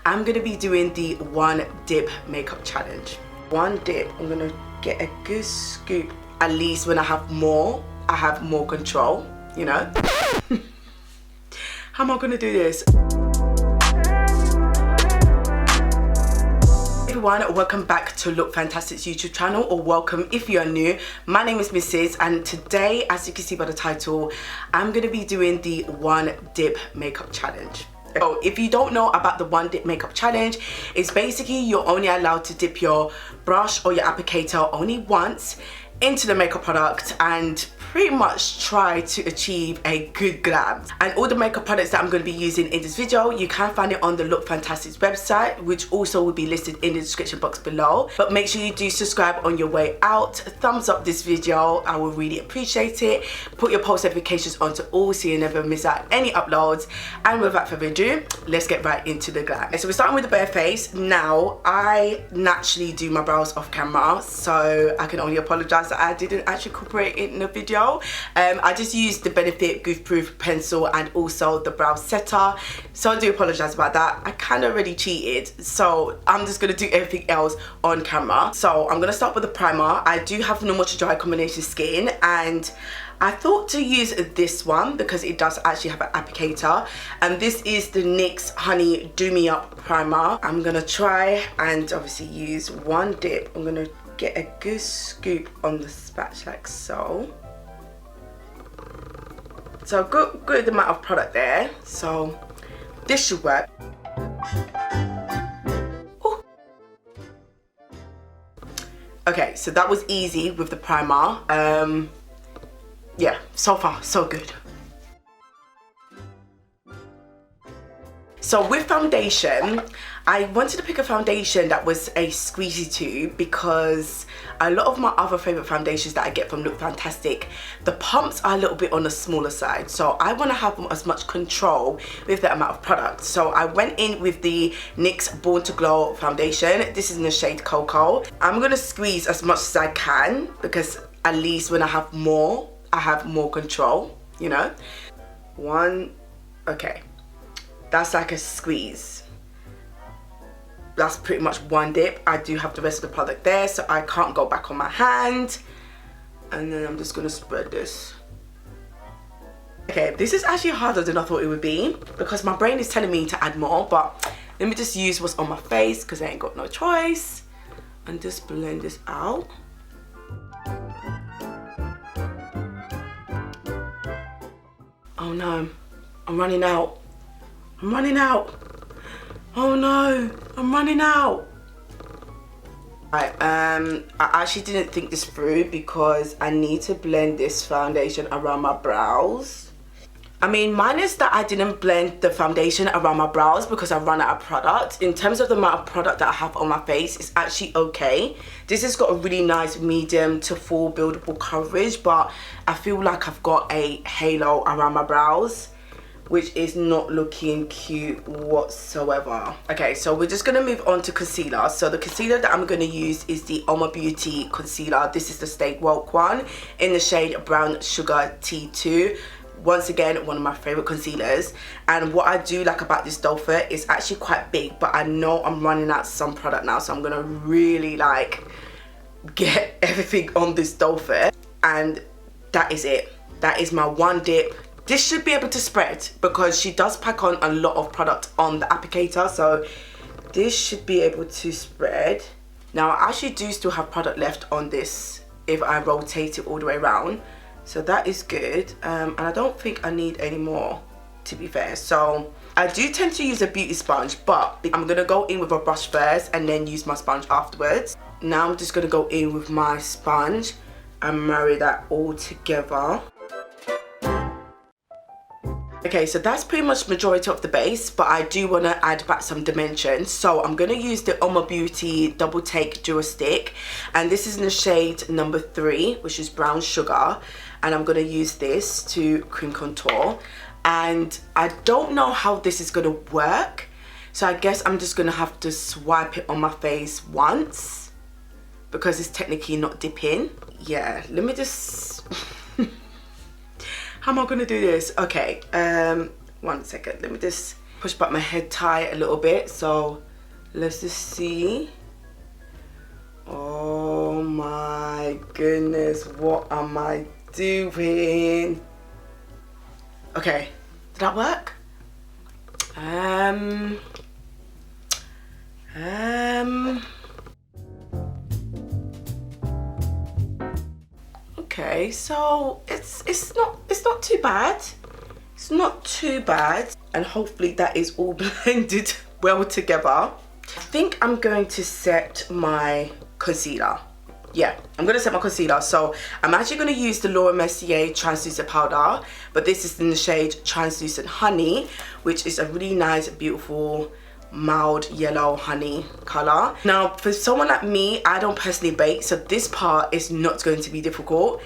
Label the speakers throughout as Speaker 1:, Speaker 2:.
Speaker 1: I'm gonna be doing the one dip makeup challenge. One dip, I'm gonna get a good scoop. At least when I have more control, you know? How am I gonna do this? Everyone, welcome back to Look Fantastic's YouTube channel, or welcome if you are new. My name is Sydz, and today, as you can see by the title, I'm gonna be doing the one dip makeup challenge. So if you don't know about the one dip makeup challenge, it's basically you're only allowed to dip your brush or your applicator only once into the makeup product and pretty much try to achieve a good glam. And all the makeup products that I'm going to be using in this video, you can find it on the Look Fantastic's website, which also will be listed in the description box below. But make sure you do subscribe on your way out. Thumbs up this video, I will really appreciate it. Put your post notifications on to all so you never miss out any uploads. And without further ado, let's get right into the glam. So we're starting with the bare face. Now, I naturally do my brows off camera, so I can only apologize that I didn't actually incorporate it in the video. I just used the Benefit Goof Proof pencil and also the brow setter, so I do apologize about that. I kind of already cheated, so I'm just going to do everything else on camera. So I'm going to start with the primer. I do have normal to dry combination skin, and I thought to use this one because it does actually have an applicator, and this is the NYX Honey Do Me Up primer. I'm going to try and obviously use one dip. I'm going to get a good scoop on the spatula like so. So good amount of product there, so this should work. Ooh. Okay, so that was easy with the primer. Yeah, so far so good. So with foundation, I wanted to pick a foundation that was a squeezy tube because a lot of my other favourite foundations that I get from Look Fantastic, the pumps are a little bit on the smaller side. So I want to have as much control with the amount of product. So I went in with the NYX Born to Glow foundation. This is in the shade Cocoa. I'm going to squeeze as much as I can because at least when I have more control, you know? Okay. That's like a squeeze. That's pretty much one dip. I do have the rest of the product there, so I can't go back on my hand. And then I'm just gonna spread this. Okay, this is actually harder than I thought it would be because my brain is telling me to add more, but let me just use what's on my face because I ain't got no choice. And just blend this out. Oh no, I'm running out. I'm running out. Oh no, I'm running out. Right, I actually didn't think this through because I need to blend this foundation around my brows. I mean, minus that I didn't blend the foundation around my brows because I ran out of product. In terms of the amount of product that I have on my face, it's actually okay. This has got a really nice medium to full buildable coverage, but I feel like I've got a halo around my brows, which is not looking cute whatsoever. Okay, so we're just gonna move on to concealer. So the concealer that I'm gonna use is the Oma Beauty concealer. This is the Stay Woke one in the shade Brown Sugar T2. Once again, one of my favorite concealers. And what I do like about this doe foot is actually quite big, but I know I'm running out of some product now, so I'm gonna really like get everything on this doe foot. And that is it. That is my one dip. This should be able to spread because she does pack on a lot of product on the applicator, so this should be able to spread. Now I actually do still have product left on this if I rotate it all the way around, so that is good. And I don't think I need any more, to be fair. So I do tend to use a beauty sponge, but I'm gonna go in with a brush first and then use my sponge afterwards. Now I'm just gonna go in with my sponge and marry that all together. Okay, so that's pretty much majority of the base, but I do want to add back some dimension. So I'm going to use the Oma Beauty Double Take Duo Stick, and this is in the shade number 3, which is Brown Sugar, and I'm going to use this to cream contour. And I don't know how this is going to work, so I guess I'm just going to have to swipe it on my face once because it's technically not dipping. Yeah, let me just how am I gonna do this? Okay, 1 second, let me just push back my head tie a little bit. So let's just see. Oh my goodness, what am I doing? Okay, did that work? Okay, so it's not too bad. It's not too bad, and hopefully that is all blended well together. I think I'm going to set my concealer. Yeah, I'm gonna set my concealer. So I'm actually gonna use the Laura Mercier translucent powder, but this is in the shade Translucent Honey, which is a really nice, beautiful, mild yellow honey color. Now, for someone like me, I don't personally bake, so this part is not going to be difficult.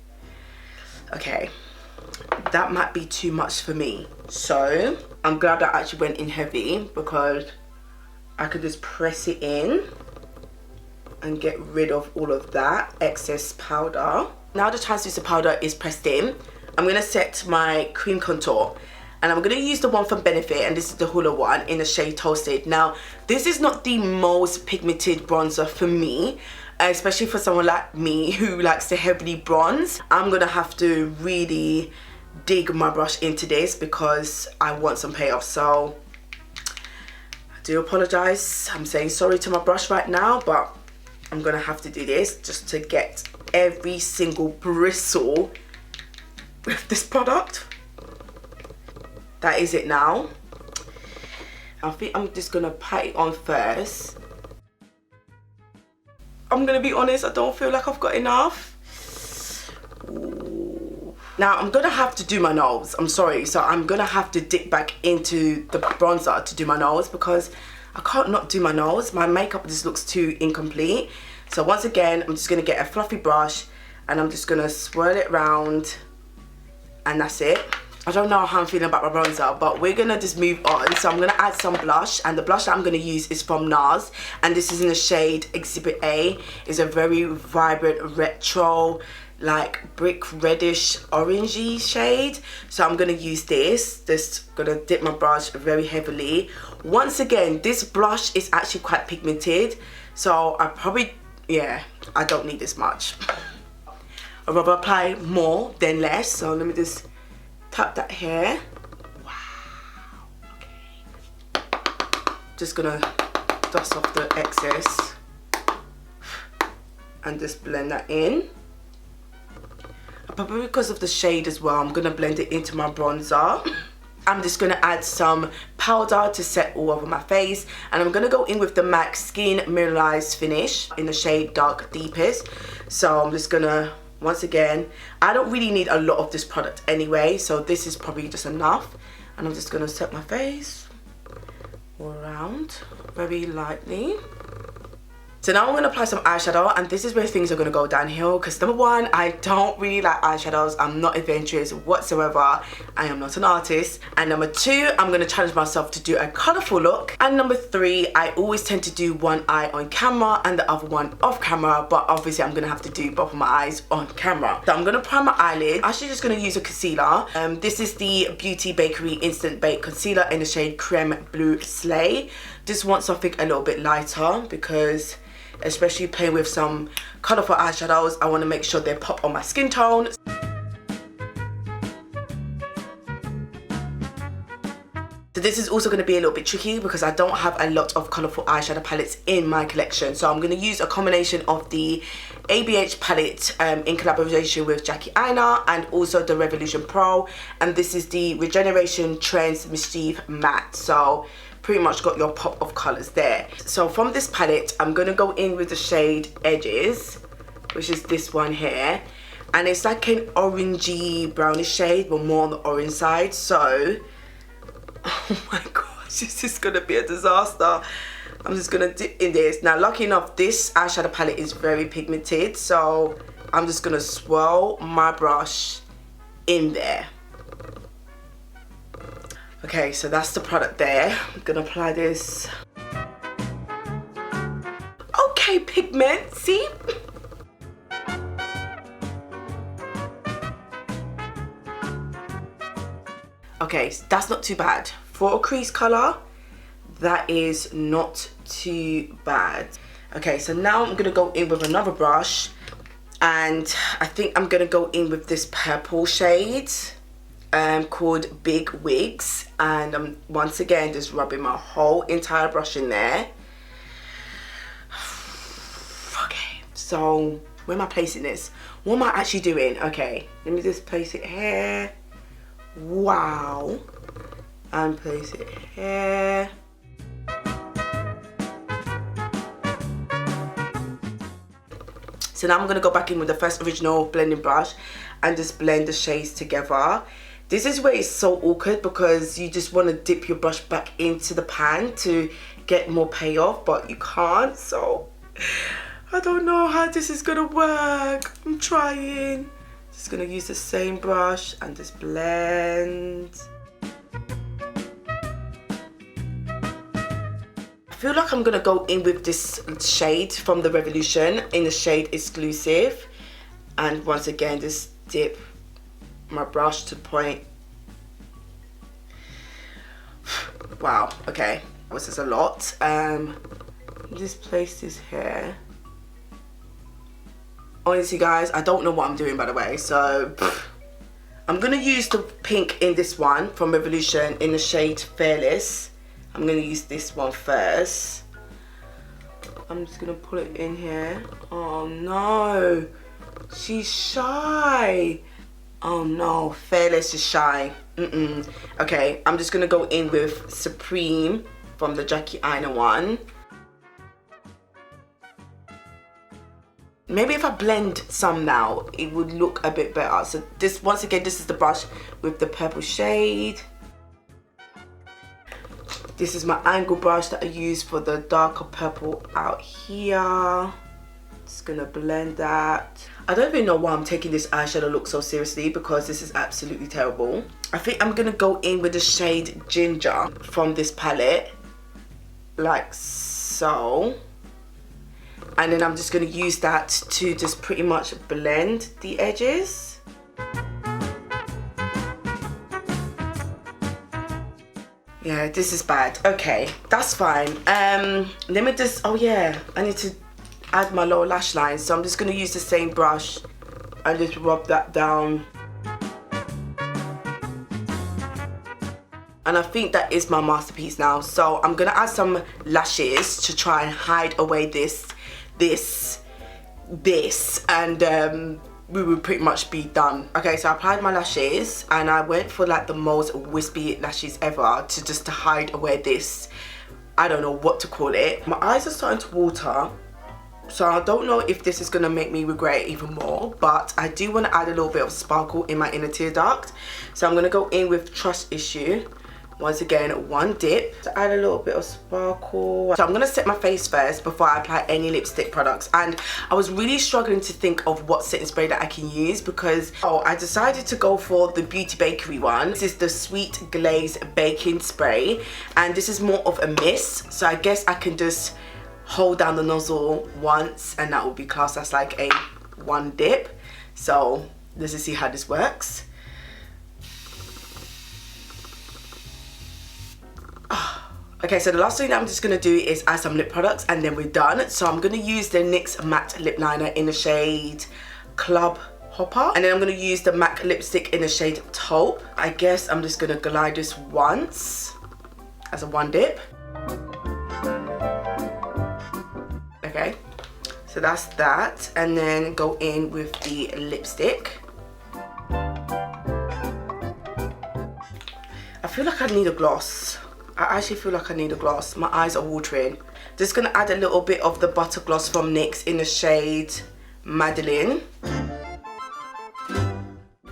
Speaker 1: Okay, that might be too much for me. So I'm glad I actually went in heavy, because I could just press it in and get rid of all of that excess powder. Now the translucent powder is pressed in, I'm gonna set my cream contour, and I'm gonna use the one from Benefit, and this is the Hoola one in the shade Toasted. Now, this is not the most pigmented bronzer for me, especially for someone like me who likes to heavily bronze. I'm gonna have to really dig my brush into this because I want some payoff. So I do apologize. I'm saying sorry to my brush right now, but I'm gonna have to do this just to get every single bristle with this product. That is it now. I think I'm just gonna pat it on first. I'm gonna be honest, I don't feel like I've got enough. Ooh. Now I'm gonna have to do my nose, I'm sorry. So I'm gonna have to dip back into the bronzer to do my nose, because I can't not do my nose. My makeup just looks too incomplete. So once again, I'm just gonna get a fluffy brush and I'm just gonna swirl it around, and that's it. I don't know how I'm feeling about my bronzer, but we're gonna just move on. So I'm gonna add some blush, and the blush that I'm gonna use is from NARS, and this is in the shade Exhibit A. It's a very vibrant retro, like brick reddish orangey shade. So I'm gonna use this, just gonna dip my brush very heavily. Once again, this blush is actually quite pigmented, so I probably, yeah, I don't need this much. I'd rather apply more than less, so let me just tap that here. Wow, okay. Just gonna dust off the excess and just blend that in. Probably because of the shade as well, I'm gonna blend it into my bronzer. I'm just gonna add some powder to set all over my face, and I'm gonna go in with the MAC Skin Mineralized Finish in the shade Dark Deepest. So I'm just gonna, once again, I don't really need a lot of this product anyway, so this is probably just enough. And I'm just gonna set my face all around very lightly. So now I'm going to apply some eyeshadow, and this is where things are going to go downhill, because number one, I don't really like eyeshadows. I'm not adventurous whatsoever. I am not an artist. And number two, I'm going to challenge myself to do a colourful look. And number three, I always tend to do one eye on camera and the other one off camera, but obviously I'm going to have to do both of my eyes on camera. So I'm going to prime my eyelid. I'm actually just going to use a concealer. This is the Beauty Bakery Instant Bake Concealer in the shade Creme Blue Slay. Just want something a little bit lighter, because especially playing with some colourful eyeshadows, I want to make sure they pop on my skin tone. So this is also going to be a little bit tricky because I don't have a lot of colourful eyeshadow palettes in my collection. So I'm going to use a combination of the ABH palette in collaboration with Jackie Aina, and also the Revolution Pro. And this is the Regeneration Trends Mischief Matte. So pretty much got your pop of colours there. So from this palette, I'm going to go in with the shade Edges, which is this one here. And it's like an orangey brownish shade, but more on the orange side. So, oh my gosh, this is going to be a disaster. I'm just going to dip in this. Now, lucky enough, this eyeshadow palette is very pigmented. So I'm just going to swirl my brush in there. Okay, so that's the product there. I'm gonna apply this. Okay, pigment, see? Okay, so that's not too bad. For a crease color, that is not too bad. Okay, so now I'm gonna go in with another brush, and I think I'm gonna go in with this purple shade called Big Wigs, and I'm once again just rubbing my whole entire brush in there. Okay, so where am I placing this? What am I actually doing? Okay, let me just place it here. Wow. And place it here. So now I'm going to go back in with the first original blending brush and just blend the shades together. This is where it's so awkward because you just want to dip your brush back into the pan to get more payoff, but you can't. So I don't know how this is going to work. I'm trying. Just going to use the same brush and just blend. I feel like I'm gonna go in with this shade from the Revolution in the shade Exclusive, and once again just dip my brush to point. Wow, okay, this is a lot. Just place this here. Honestly guys, I don't know what I'm doing, by the way, so I'm gonna use the pink in this one from Revolution in the shade Fearless. I'm going to use this one first. I'm just going to put it in here. Oh no, she's shy. Oh no, Fearless is shy. Okay, I'm just going to go in with Supreme from the Jackie Aina one. Maybe if I blend some now, it would look a bit better. So this, once again, this is the brush with the purple shade. This is my angle brush that I use for the darker purple out here. Just gonna blend that. I don't even know why I'm taking this eyeshadow look so seriously, because this is absolutely terrible. I think I'm gonna go in with the shade Ginger from this palette, like so. And then I'm just gonna use that to just pretty much blend the edges. Yeah, this is bad. Okay, that's fine. Let me just, oh yeah, I need to add my lower lash line. So I'm just gonna use the same brush and just rub that down. And I think that is my masterpiece now. So I'm gonna add some lashes to try and hide away this, and we will pretty much be done. Okay, so I applied my lashes and I went for like the most wispy lashes ever to hide away this, I don't know what to call it. My eyes are starting to water, so I don't know if this is gonna make me regret it even more, but I do want to add a little bit of sparkle in my inner tear duct. So I'm gonna go in with Trust Issue. Once again, one dip to add a little bit of sparkle. So I'm gonna set my face first before I apply any lipstick products. And I was really struggling to think of what setting spray that I can use, because I decided to go for the Beauty Bakery one. This is the Sweet Glaze Baking Spray, and this is more of a mist. So I guess I can just hold down the nozzle once, and that will be classed as like a one dip. So let's just see how this works. Okay, so the last thing that I'm just going to do is add some lip products and then we're done. So I'm going to use the NYX Matte Lip Liner in the shade Club Hopper. And then I'm going to use the MAC lipstick in the shade Taupe. I guess I'm just going to glide this once as a one dip. Okay, so that's that. And then go in with the lipstick. I feel like I need a gloss. I actually feel like I need a gloss. My eyes are watering. Just gonna add a little bit of the Butter Gloss from NYX in the shade Madeline.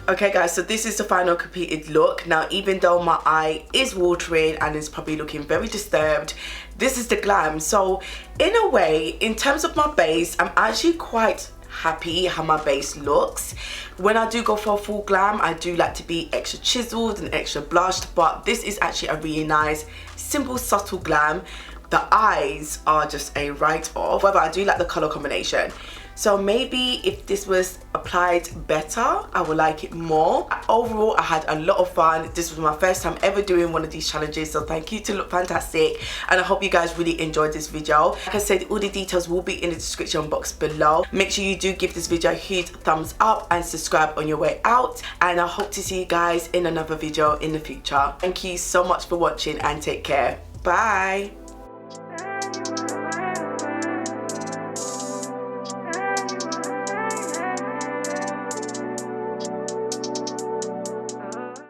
Speaker 1: Okay guys, so this is the final completed look. Now, even though my eye is watering and is probably looking very disturbed, this is the glam. So in a way, in terms of my base, I'm actually quite happy how my base looks. When I do go for a full glam, I do like to be extra chiseled and extra blushed, but this is actually a really nice, simple, subtle glam. The eyes are just a write-off. However, I do like the color combination. So maybe if this was applied better, I would like it more. Overall, I had a lot of fun. This was my first time ever doing one of these challenges, so thank you to Look Fantastic, and I hope you guys really enjoyed this video. Like I said, all the details will be in the description box below. Make sure you do give this video a huge thumbs up and subscribe on your way out, and I hope to see you guys in another video in the future. Thank you so much for watching and take care. Bye.